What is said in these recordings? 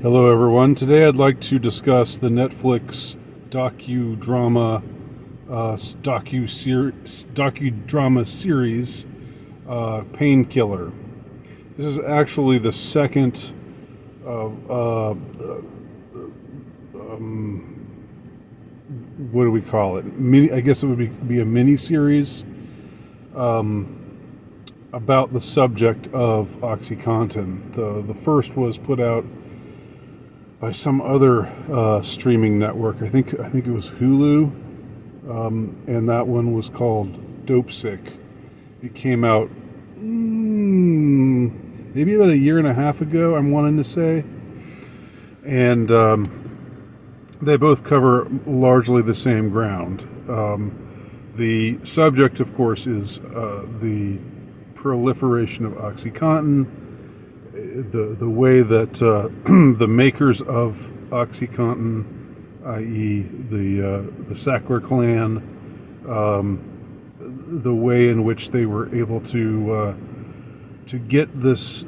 Hello, everyone. Today I'd like to discuss the Netflix docudrama, docudrama series, Painkiller. This is actually the second of, what do we call it? I guess it would be a mini series about the subject of OxyContin. The first was put out by some other streaming network. I think it was Hulu, and that one was called Dope Sick. It came out maybe about a year and a half ago, I'm wanting to say, and they both cover largely the same ground. The subject, of course, is the proliferation of OxyContin, the way that the makers of OxyContin, i.e., the Sackler clan, the way in which they were able to get this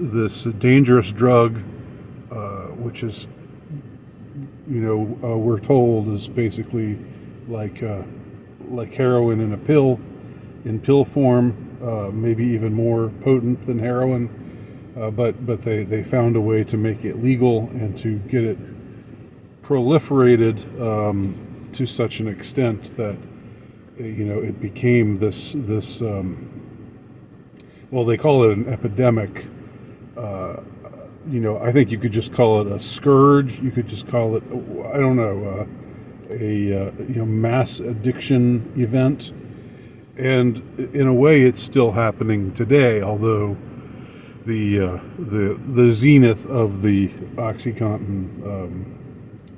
dangerous drug, which is, we're told is basically like heroin in pill form, maybe even more potent than heroin. But they found a way to make it legal and to get it proliferated to such an extent that it became this well, they call it an epidemic. I think you could just call it a scourge. You could just call it, I don't know, a mass addiction event. And in a way, it's still happening today, although the zenith of the OxyContin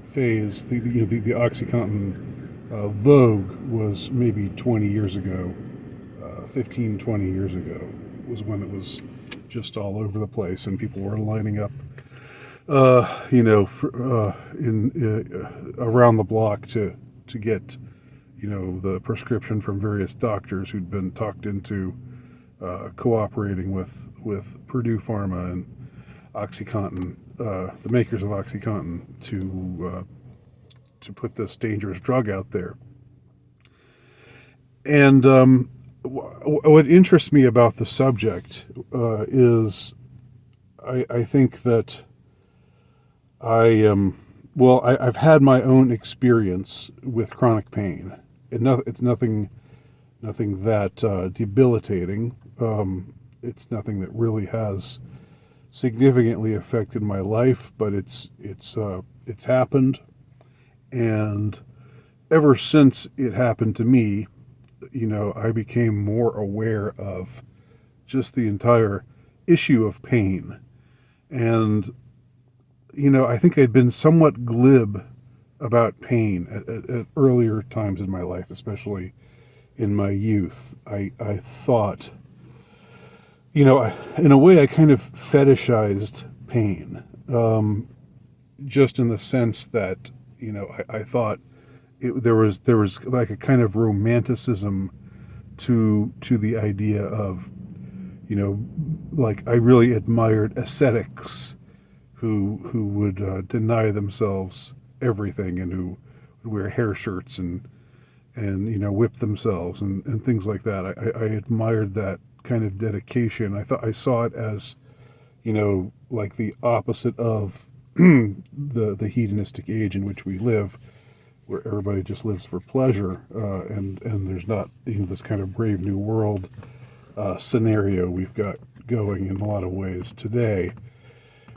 phase, the OxyContin vogue was maybe 20 years ago, 15, 20 years ago was when it was just all over the place and people were lining up, around the block to get, the prescription from various doctors who'd been talked into cooperating with Purdue Pharma and OxyContin, the makers of OxyContin, to put this dangerous drug out there. And what interests me about the subject is I think that I've had my own experience with chronic pain. It's nothing that debilitating. It's nothing that really has significantly affected my life, but it's happened, and ever since it happened to me, I became more aware of just the entire issue of pain, and I think I'd been somewhat glib about pain at earlier times in my life, especially in my youth. I thought, in a way, I kind of fetishized pain, just in the sense that, I thought there was like a kind of romanticism to the idea of, like I really admired ascetics who would deny themselves everything and who would wear hair shirts and whip themselves and things like that. I admired that kind of dedication. I saw it as, like the opposite of the hedonistic age in which we live, where everybody just lives for pleasure, and there's not this kind of brave new world scenario we've got going in a lot of ways today,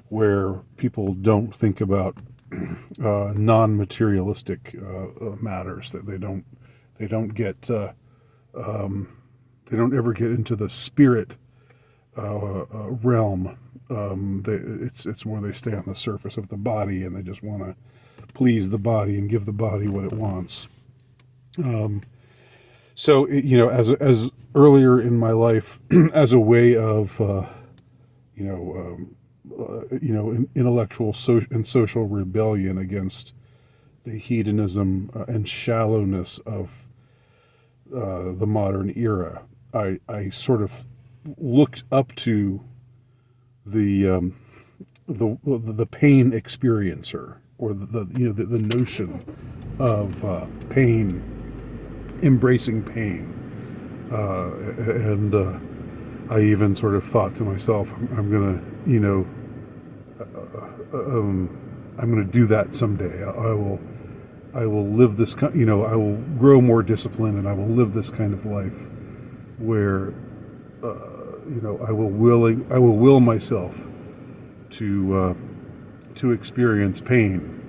where people don't think about non-materialistic matters, that they don't get they don't ever get into the spirit realm. It's more they stay on the surface of the body, and they just want to please the body and give the body what it wants. So as earlier in my life, as a way of intellectual and social rebellion against the hedonism and shallowness of the modern era, I sort of looked up to the the pain experiencer, or the notion of pain, embracing pain, and I even sort of thought to myself, I'm gonna I'm gonna do that someday. I will live this I will grow more disciplined, and I will live this kind of life where I will will myself to experience pain,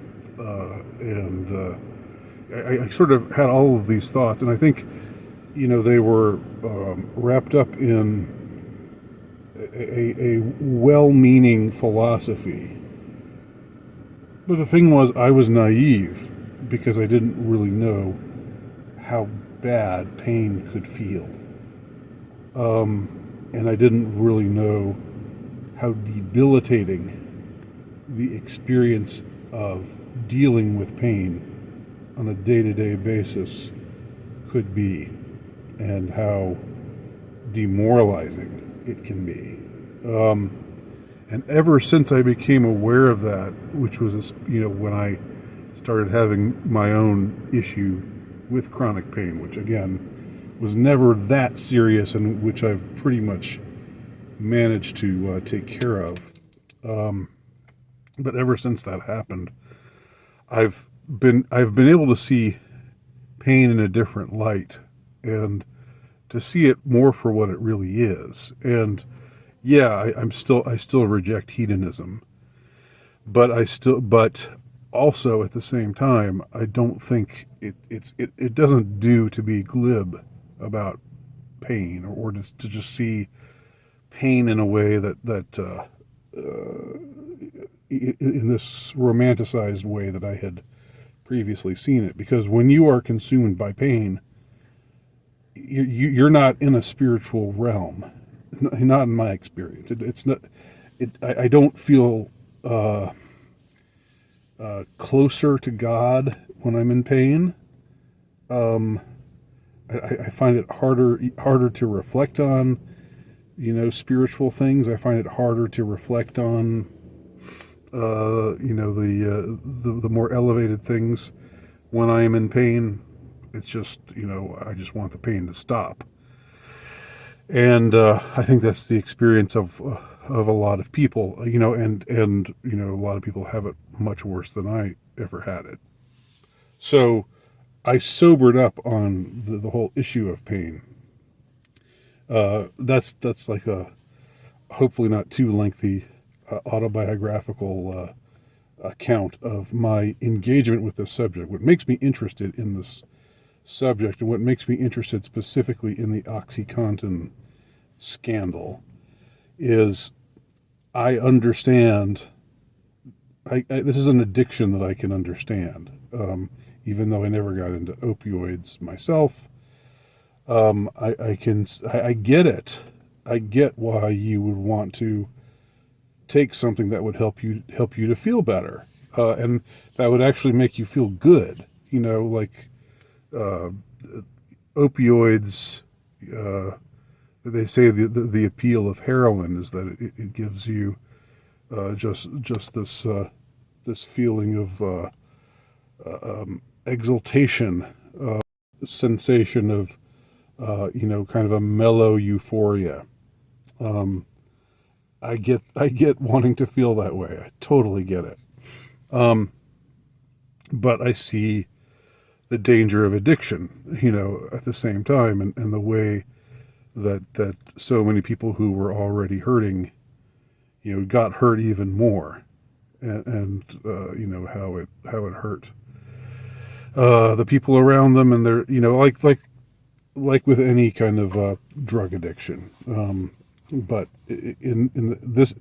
and I sort of had all of these thoughts, and I think they were wrapped up in a well-meaning philosophy. But the thing was, I was naive because I didn't really know how bad pain could feel, and I didn't really know how debilitating the experience of dealing with pain on a day-to-day basis could be, and how demoralizing it can be. And ever since I became aware of that, which was when I started having my own issue with chronic pain, which again was never that serious, and which I've pretty much managed to take care of. But ever since that happened, I've been able to see pain in a different light, and to see it more for what it really is. And yeah, I still reject hedonism, but also at the same time, I don't think it doesn't do to be glib about pain, or to just see pain in a way that in this romanticized way that I had previously seen it. Because when you are consumed by pain, you're not in a spiritual realm. Not in my experience. It's not. I don't feel closer to God when I'm in pain. I find it harder to reflect on, spiritual things. I find it harder to reflect on, the more elevated things when I am in pain. It's just, I just want the pain to stop. And I think that's the experience of a lot of people, and a lot of people have it much worse than I ever had it. So I sobered up on the whole issue of pain. That's like a hopefully not too lengthy autobiographical account of my engagement with this subject. What makes me interested in this subject, and what makes me interested specifically in the OxyContin scandal, is I understand. This is an addiction that I can understand, even though I never got into opioids myself. I get it. I get why you would want to take something that would help you to feel better, and that would actually make you feel good. Like opioids. They say the appeal of heroin is that it gives you just this feeling of exultation, sensation of kind of a mellow euphoria. I get wanting to feel that way. I totally get it. But I see the danger of addiction, at the same time, and the way that so many people who were already hurting, got hurt even more, and how it hurt the people around them, and they're like with any kind of drug addiction. But in this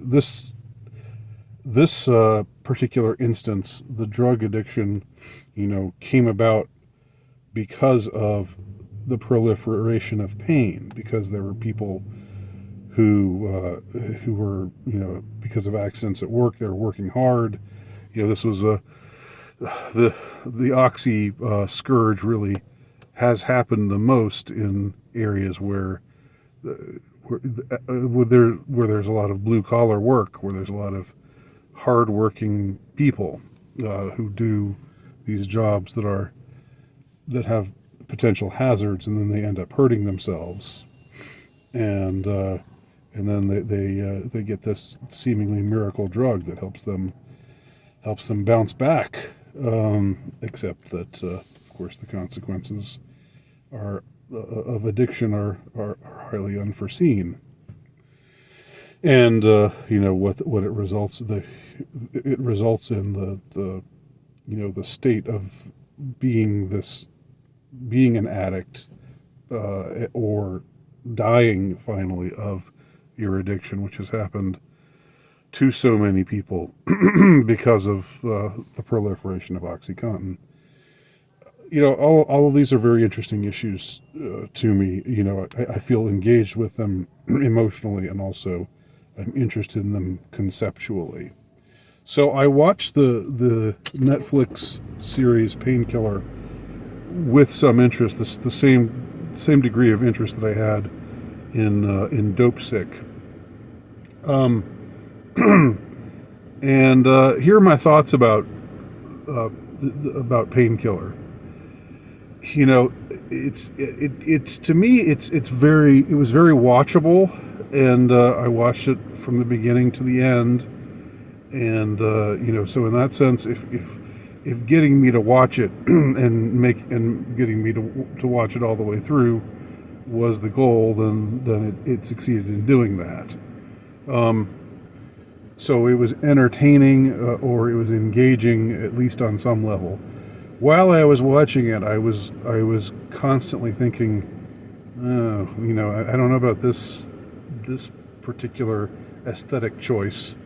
particular instance, the drug addiction, came about because of the proliferation of pain, because there were people who were, because of accidents at work, they were working hard. This was the oxy scourge really has happened the most in areas where there's a lot of blue collar work, where there's a lot of hardworking people who do these jobs that have potential hazards, and then they end up hurting themselves, and then they get this seemingly miracle drug that helps them bounce back. Except that, of course, the consequences are of addiction are highly unforeseen. And what it results in the the state of being an addict, or dying finally of your addiction, which has happened to so many people because of the proliferation of OxyContin. All of these are very interesting issues to me. I feel engaged with them emotionally, and also I'm interested in them conceptually. So I watched the Netflix series Painkiller with some interest, the same degree of interest that I had in Dope Sick. And here are my thoughts about Painkiller. It's to me it was very watchable, and I watched it from the beginning to the end, and so in that sense, if getting me to watch it and getting me to watch it all the way through was the goal, then it succeeded in doing that. So it was entertaining, or it was engaging, at least on some level. While I was watching it, I was constantly thinking, I don't know about this particular aesthetic choice,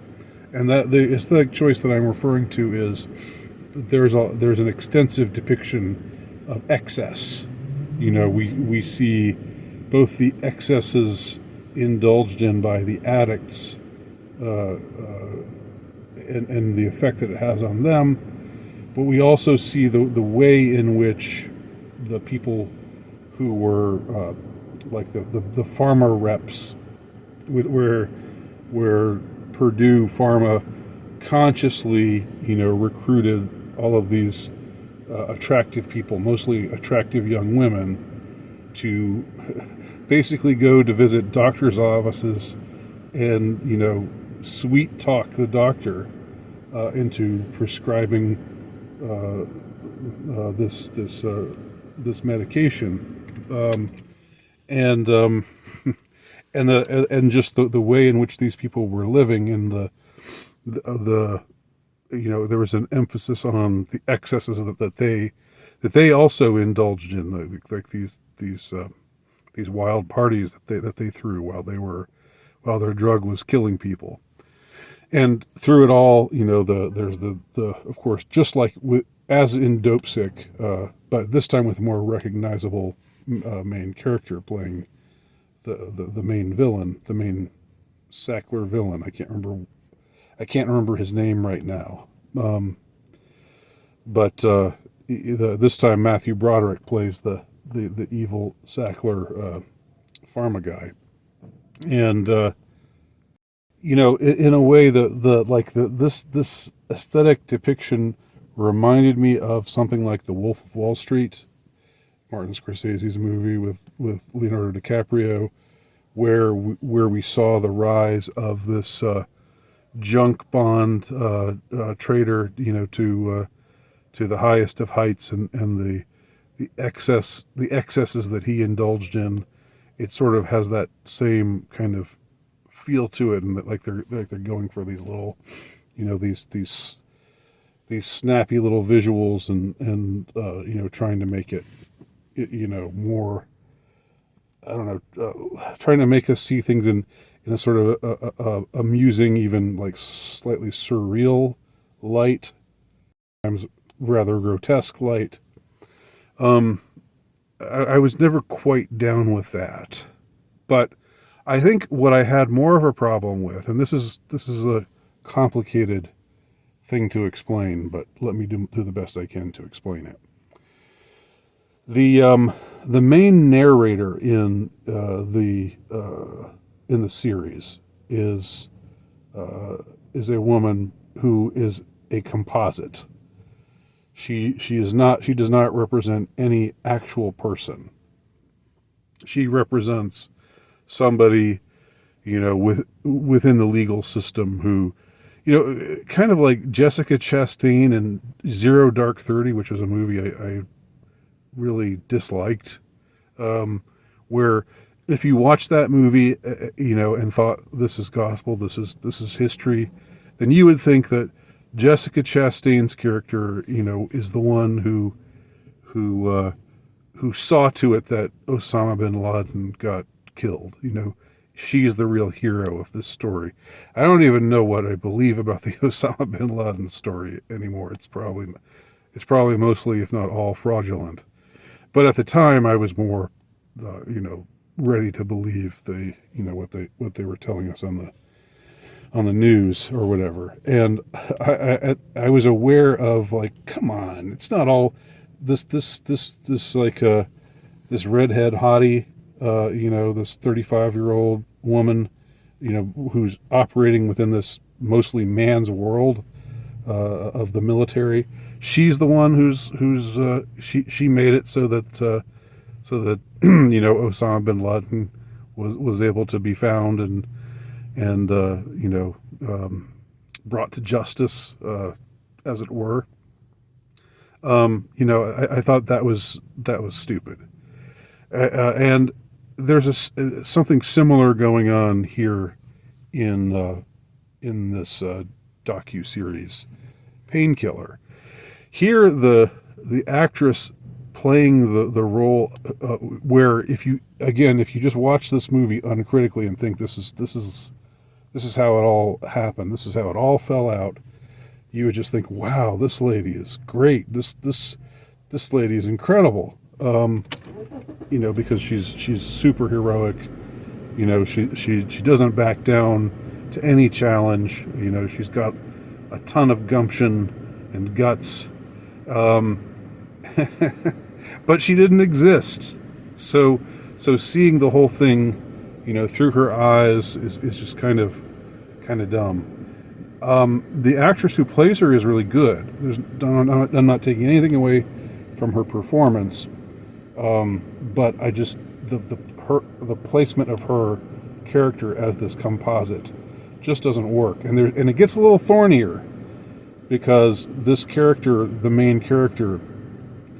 and that the aesthetic choice that I'm referring to is there's an extensive depiction of excess. We see both the excesses indulged in by the addicts, and the effect that it has on them, but we also see the way in which the people who were like the pharma reps, where Purdue Pharma consciously recruited all of these attractive people, mostly attractive young women, to basically go to visit doctors' offices and sweet talk the doctor into prescribing this medication, and just the way in which these people were living, and the there was an emphasis on the excesses that they also indulged in, like these wild parties that they threw while their drug was killing people. And through it all, there's the of course, just like as in Dope Sick, but this time with a more recognizable main character playing the main villain, the main Sackler villain. I can't remember his name right now. But this time Matthew Broderick plays the evil Sackler pharma guy, and in a way, this aesthetic depiction reminded me of something like The Wolf of Wall Street, Martin Scorsese's movie with Leonardo DiCaprio, where we saw the rise of this junk bond trader, to the highest of heights, and the excesses that he indulged in. It sort of has that same kind of feel to it, and that like they're going for these little, these snappy little visuals, and trying to make it more, I don't know, trying to make us see things in a sort of a amusing, even like slightly surreal light, sometimes rather grotesque light. I was never quite down with that, but I think what I had more of a problem with, and this is a complicated thing to explain, but let me do the best I can to explain it. The main narrator in the series is a woman who is a composite. She does not represent any actual person. She represents somebody, within the legal system who, kind of like Jessica Chastain in Zero Dark 30, which was a movie I really disliked, where if you watch that movie, and thought this is gospel, this is history, then you would think that Jessica Chastain's character, is the one who saw to it that Osama bin Laden got killed. She's the real hero of this story. I don't even know what I believe about the Osama bin Laden story anymore. It's probably mostly, if not all, fraudulent. But at the time, I was more, ready to believe what they were telling us on the news or whatever. And I was aware of, like, come on, it's not all this like this redhead hottie, this 35-year-old woman, who's operating within this mostly man's world of the military. She's the one who's she made it so that Osama bin Laden was able to be found and brought to justice, as it were. I thought that was stupid, and there's something similar going on here in this docu-series, Painkiller. Here, the actress playing the role, where if you just watch this movie uncritically and think this is how it all happened, this is how it all fell out, you would just think, wow, this lady is great. This lady is incredible. Because she's super heroic. She doesn't back down to any challenge. She's got a ton of gumption and guts. But she didn't exist. So seeing the whole thing, through her eyes is just kind of dumb. The actress who plays her is really good. I'm not taking anything away from her performance, but I just the placement of her character as this composite just doesn't work, and it gets a little thornier because this character, the main character,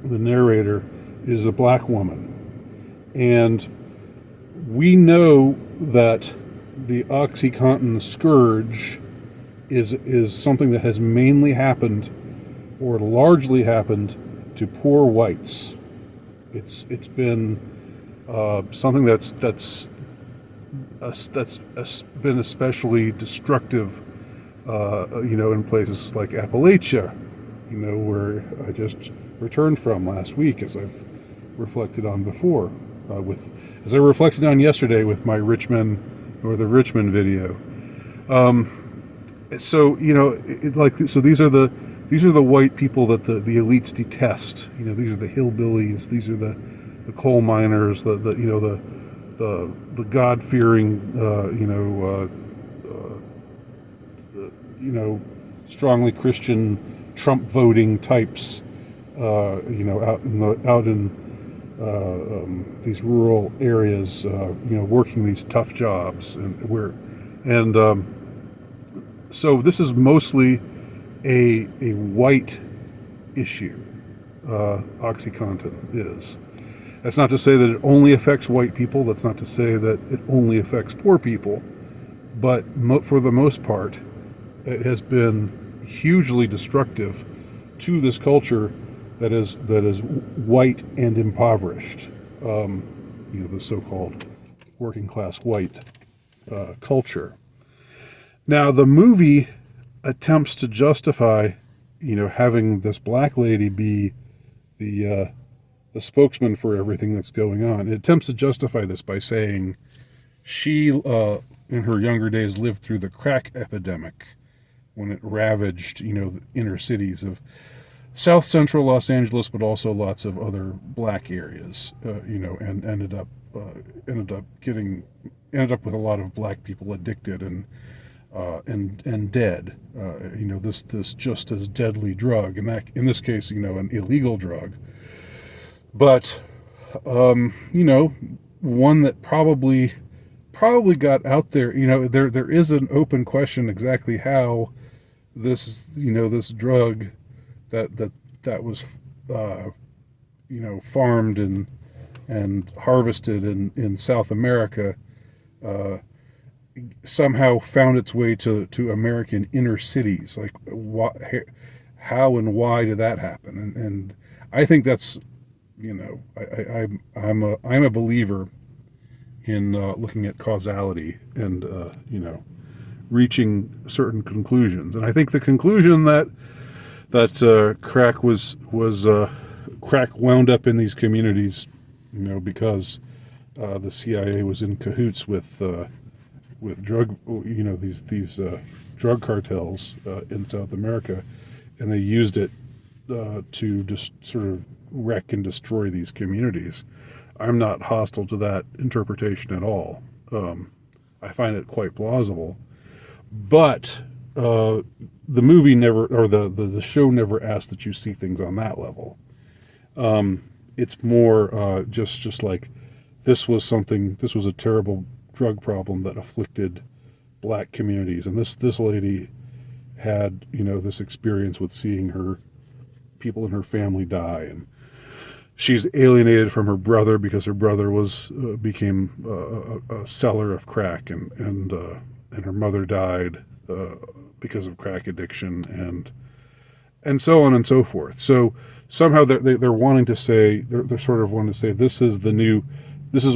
the narrator, is a black woman, and we know that the OxyContin scourge is something that has mainly happened, or largely happened, to poor whites. It's been something that's been especially destructive, in places like Appalachia, where I just returned from last week, as I've reflected on before, as I reflected on yesterday with my Northern Richmond video. So these are the white people that the elites detest. These are the hillbillies. These are the coal miners. The God-fearing, strongly Christian Trump voting types. Out in these rural areas, working these tough jobs, so this is mostly a white issue. OxyContin is. That's not to say that it only affects white people. That's not to say that it only affects poor people. But for the most part, it has been hugely destructive to this culture that is white and impoverished. The so-called working class white culture. Now, the movie attempts to justify, having this black lady be the spokesman for everything that's going on. It attempts to justify this by saying she, in her younger days, lived through the crack epidemic when it ravaged, the inner cities of South Central Los Angeles, but also lots of other black areas, and ended up with a lot of black people addicted and and dead. This just as deadly drug, and that in this case, an illegal drug, but one that probably got out there. There is an open question exactly how this drug that was farmed and harvested in South America somehow found its way to American inner cities. Like, how and why did that happen? And I think that's, I'm a believer in looking at causality and reaching certain conclusions. And I think the conclusion that crack wound up in these communities, because the CIA was in cahoots with drug, these drug cartels in South America, and they used it to just sort of wreck and destroy these communities. I'm not hostile to that interpretation at all. I find it quite plausible, but the movie never, or the show never asked that you see things on that level. It's more just like this was a terrible drug problem that afflicted black communities, and this lady had this experience with seeing her people in her family die, and she's alienated from her brother because her brother became a seller of crack, and her mother died because of crack addiction, and so on and so forth. So somehow they're wanting to say, they're sort of wanting to say, this is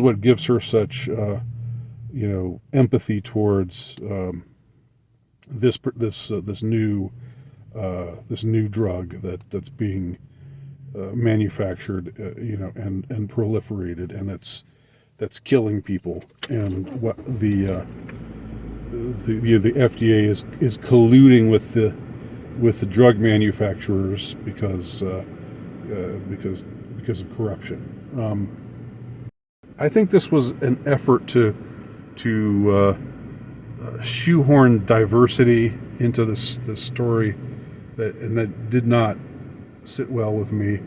what gives her such empathy towards this new drug that's being manufactured, and proliferated, and that's killing people, and what the FDA is colluding with the drug manufacturers because of corruption. I think this was an effort to shoehorn diversity into this story that did not sit well with me.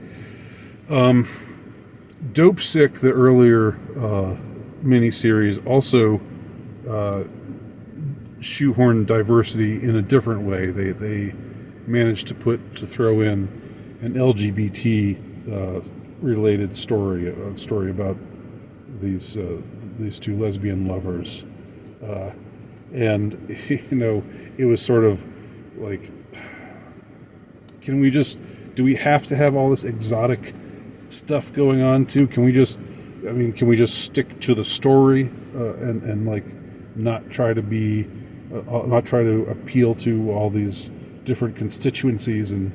Dope Sick, the earlier miniseries, also shoehorned diversity in a different way. They managed to throw in an LGBT related story, a story about these two lesbian lovers, and it was sort of like, do we have to have all this exotic stuff going on too? Can we just stick to the story and like not try to appeal to all these different constituencies and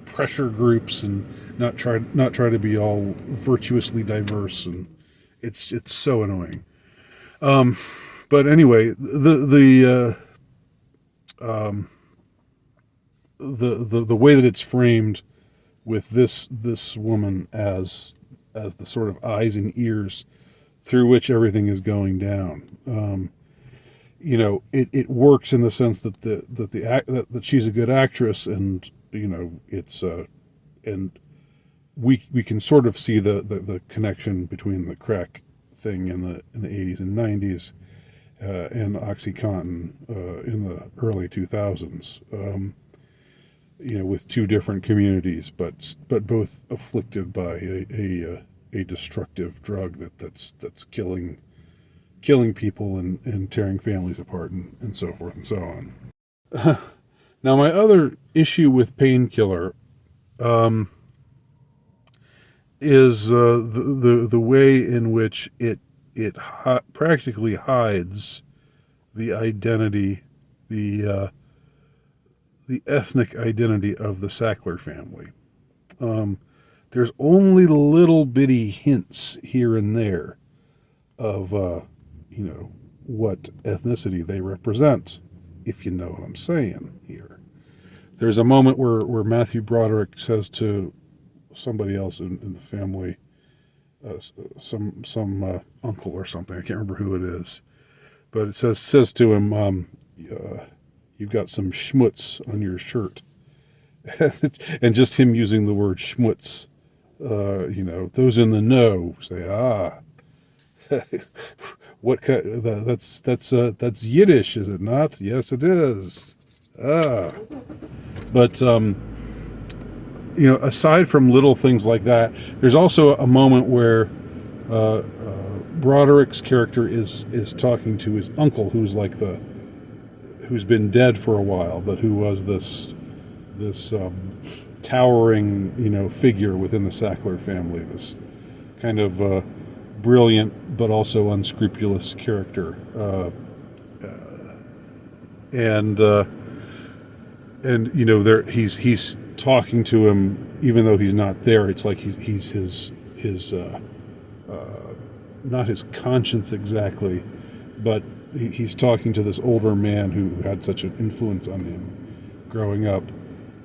pressure groups, and not try to be all virtuously diverse? And it's so annoying. But anyway, the way that it's framed with this woman as the sort of eyes and ears through which everything is going down, it works in the sense that that she's a good actress, and it's and we can sort of see the connection between the crack thing in the 80s and 90s and OxyContin in the early 2000s. With two different communities, but both afflicted by a destructive drug that's killing people and tearing families apart, and so forth and so on. Now, my other issue with Painkiller is the way in which it practically hides the identity, the ethnic identity of the Sackler family. There's only little bitty hints here and there of what ethnicity they represent, if you know what I'm saying here. There's a moment where Matthew Broderick says to somebody else in the family, some uncle or something, I can't remember who it is, but it says to him, "You've got some schmutz on your shirt," and just him using the word schmutz, those in the know say, what kind? That's Yiddish, is it not? Yes, it is. But aside from little things like that, there's also a moment where Broderick's character is talking to his uncle, who's who's been dead for a while, but who was this towering figure within the Sackler family, this kind of brilliant but also unscrupulous character, and there he's talking to him even though he's not there. It's like he's his not his conscience exactly, but he's talking to this older man who had such an influence on him growing up,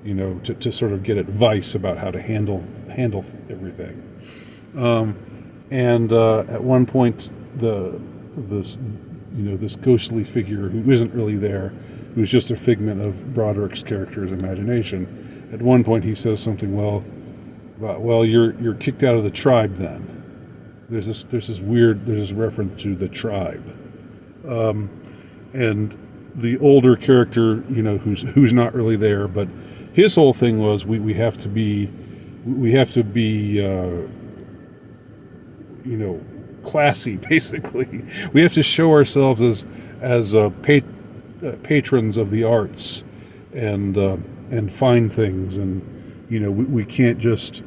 to sort of get advice about how to handle everything. And at one point, this ghostly figure who isn't really there, who's just a figment of Broderick's character's imagination, at one point he says something, well, you're kicked out of the tribe then. There's this reference to the tribe, and the older character, who's not really there, but his whole thing was we have to be classy. Basically, we have to show ourselves as patrons of the arts and fine things, and we can't just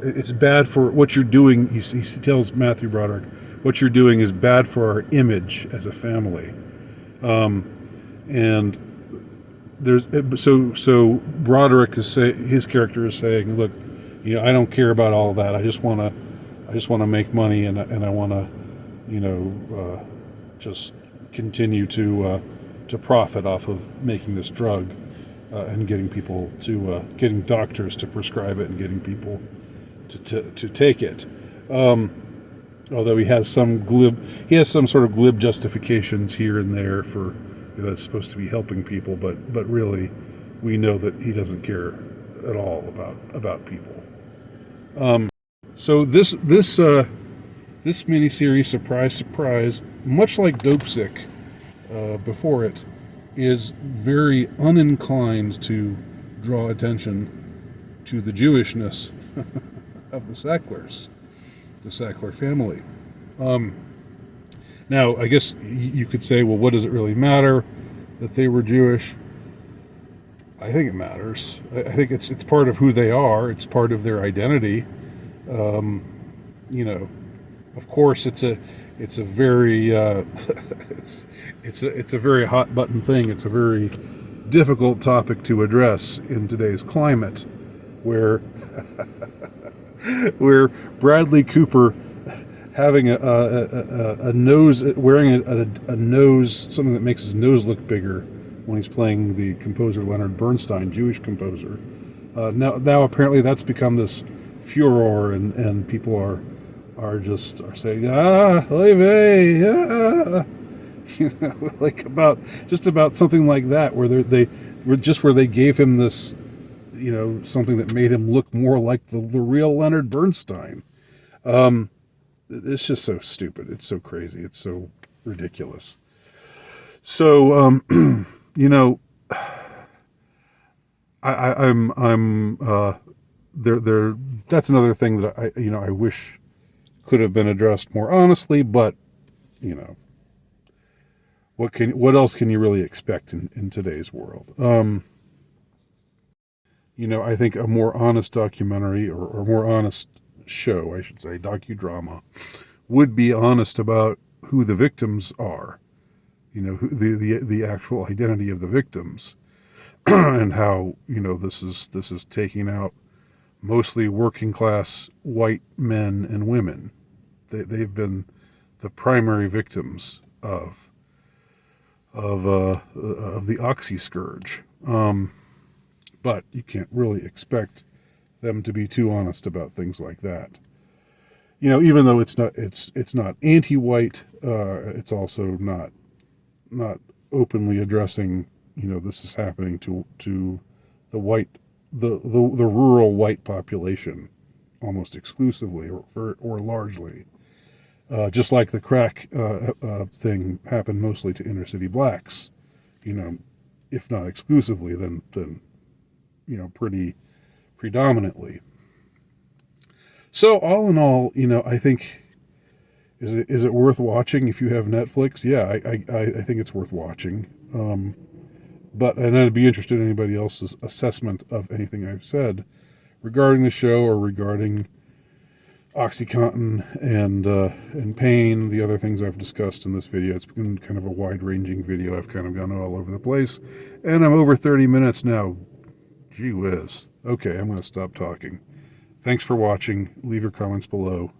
it's bad for what you're doing. He tells Matthew Broderick, what you're doing is bad for our image as a family, and there's so Broderick his character is saying, look, I don't care about all of that. I just want to make money, and I want to just continue to profit off of making this drug, and getting people getting doctors to prescribe it and getting people to take it. Although he has some sort of glib justifications here and there for that's supposed to be helping people, but really, we know that he doesn't care at all about people. So this miniseries, surprise, much like Dopesick before it, is very uninclined to draw attention to the Jewishness of the Sacklers, the Sackler family. Now, I guess you could say, well, what does it really matter that they were Jewish? I think it matters. I think it's part of who they are. It's part of their identity. Of course, it's a very it's a very hot button thing. It's a very difficult topic to address in today's climate, where Bradley Cooper having a nose, wearing a nose, something that makes his nose look bigger when he's playing the composer Leonard Bernstein, Jewish composer. Now apparently that's become this furor, and people are saying oy vey, like about something like that, where they gave him this, something that made him look more like the real Leonard Bernstein. It's just so stupid. It's so crazy. It's so ridiculous. So, I'm there. That's another thing that I wish could have been addressed more honestly, but what else can you really expect in today's world? I think a more honest documentary or more honest show, I should say, docudrama, would be honest about who the victims are, the actual identity of the victims, and how this is taking out mostly working class white men and women. They've been the primary victims of the oxy scourge, but you can't really expect them to be too honest about things like that. even though it's not anti-white, it's also not openly addressing, this is happening to the white, the rural white population almost exclusively or largely. Just like the crack thing happened mostly to inner city blacks, if not exclusively, then pretty predominantly. So all in all, I think, is it worth watching if you have Netflix? Yeah, I think it's worth watching. And I'd be interested in anybody else's assessment of anything I've said regarding the show or regarding OxyContin and pain, the other things I've discussed in this video. It's been kind of a wide-ranging video. I've kind of gone all over the place, and I'm over 30 minutes now. Gee whiz. Okay, I'm going to stop talking. Thanks for watching. Leave your comments below.